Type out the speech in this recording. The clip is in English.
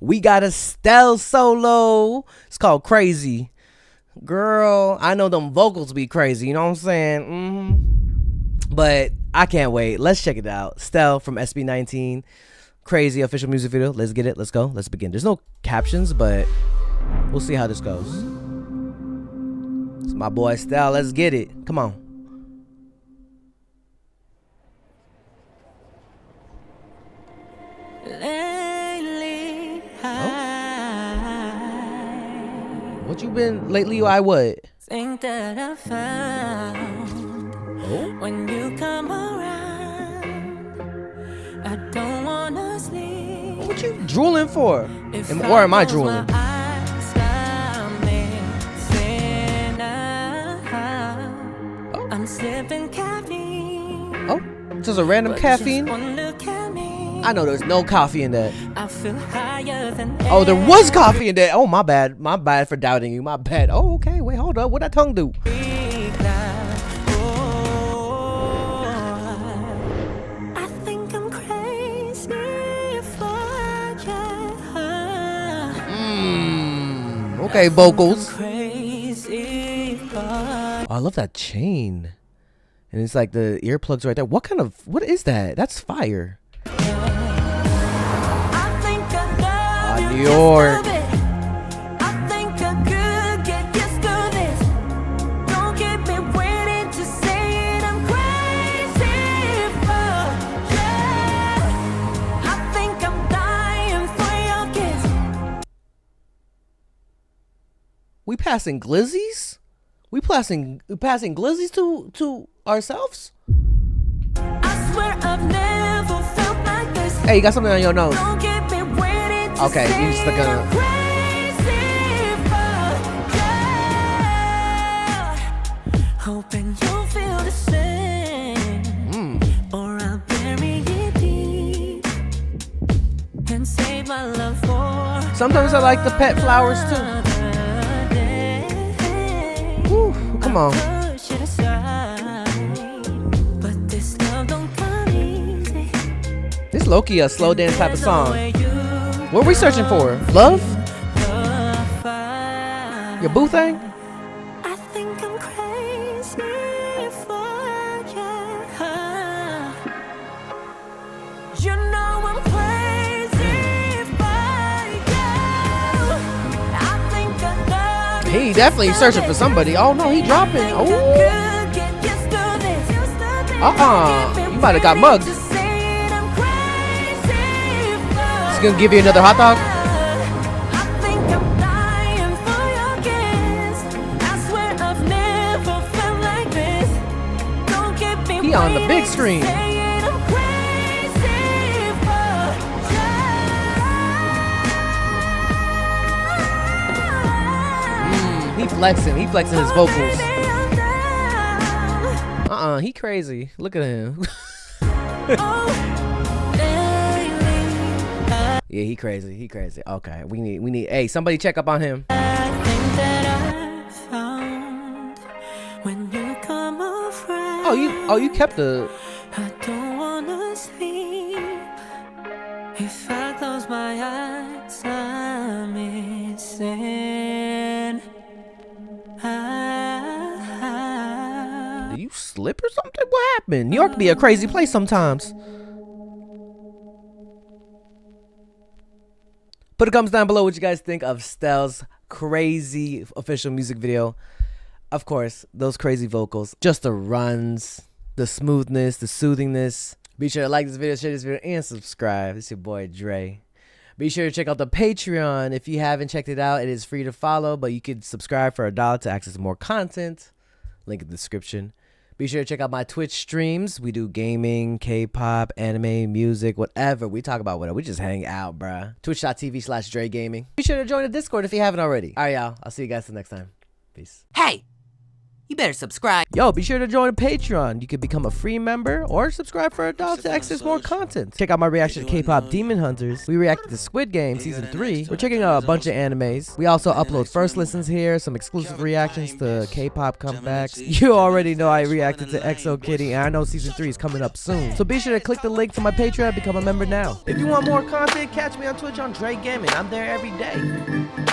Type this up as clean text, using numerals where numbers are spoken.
we got a Stell solo. It's called Crazy. Girl, I know them vocals be crazy, you know what I'm saying? But I can't wait. Let's check it out. Stell from SB19. Crazy official music video. Let's get it. Let's go. Let's begin. There's no captions, but we'll see how this goes. It's my boy Stell. Let's get it. Come on. What you been lately? I what? Think that I found when you come around. I don't wanna sleep. What you drooling for? Or am I drooling? I'm sipping caffeine. Oh, just a random caffeine? I know there's no coffee in that. I feel higher than oh, there was coffee in that. Oh, my bad. My bad for doubting you. My bad. Oh, okay. Wait, hold up. What that tongue do? I think I'm crazy for you. Okay, vocals. Crazy for Oh, I love that chain. And it's like the earplugs right there. What is that? That's fire. New York. I think I could get used to this. Don't keep me waiting to say it. I'm crazy for you. I think I'm dying for your kiss. We passing glizzies? We passing glizzies to ourselves? I swear I've never felt like this. Hey, you got something on your nose. Don't keep me waiting to okay, say you just looking I'm crazy for you. Hoping you'll feel the same. Or I'll bury it deep and save my love for. Sometimes I like the pet flowers too. Woo, come on. But this love don't come easy. This low-key a slow dance type of song. What are we searching for? Love? Your boo thing? I think I'm crazy for you. You know I'm crazy for you. I think I love you. He definitely searching for somebody. Oh no, he dropping. Oh. You might have got mugged. He's gonna give you another hot dog. He on the big screen. He flexing his vocals. He crazy. Look at him. Yeah, he crazy. Okay, we need. Hey, somebody check up on him. Oh, you kept the. I don't wanna sleep. If I close my eyes, I'm missing. Did you slip or something? What happened? New York be a crazy place sometimes. Put a comments down below what you guys think of Stell's crazy official music video. Of course, those crazy vocals, just the runs, the smoothness, the soothingness. Be sure to like this video, share this video, and subscribe. It's your boy Dre. Be sure to check out the Patreon. If you haven't checked it out, it is free to follow, but you can subscribe for $1 to access more content. Link in the description. Be sure to check out my Twitch streams. We do gaming, K-pop, anime, music, whatever. We talk about whatever. We just hang out, bruh. Twitch.tv/DreGaming. Be sure to join the Discord if you haven't already. All right, y'all. I'll see you guys next time. Peace. Hey, You better subscribe. Yo, be sure to join Patreon. You can become a free member or subscribe for adults to access more content. Check out my reaction to K-pop Demon Hunters. We reacted to Squid Game Season 3. We're checking out a bunch of animes. We also upload first listens here, some exclusive reactions to K-pop comebacks. You already know I reacted to EXO Kitty, and I know Season 3 is coming up soon. So be sure to click the link to my Patreon and become a member now. If you want more content, catch me on Twitch on JREKML. I'm there every day.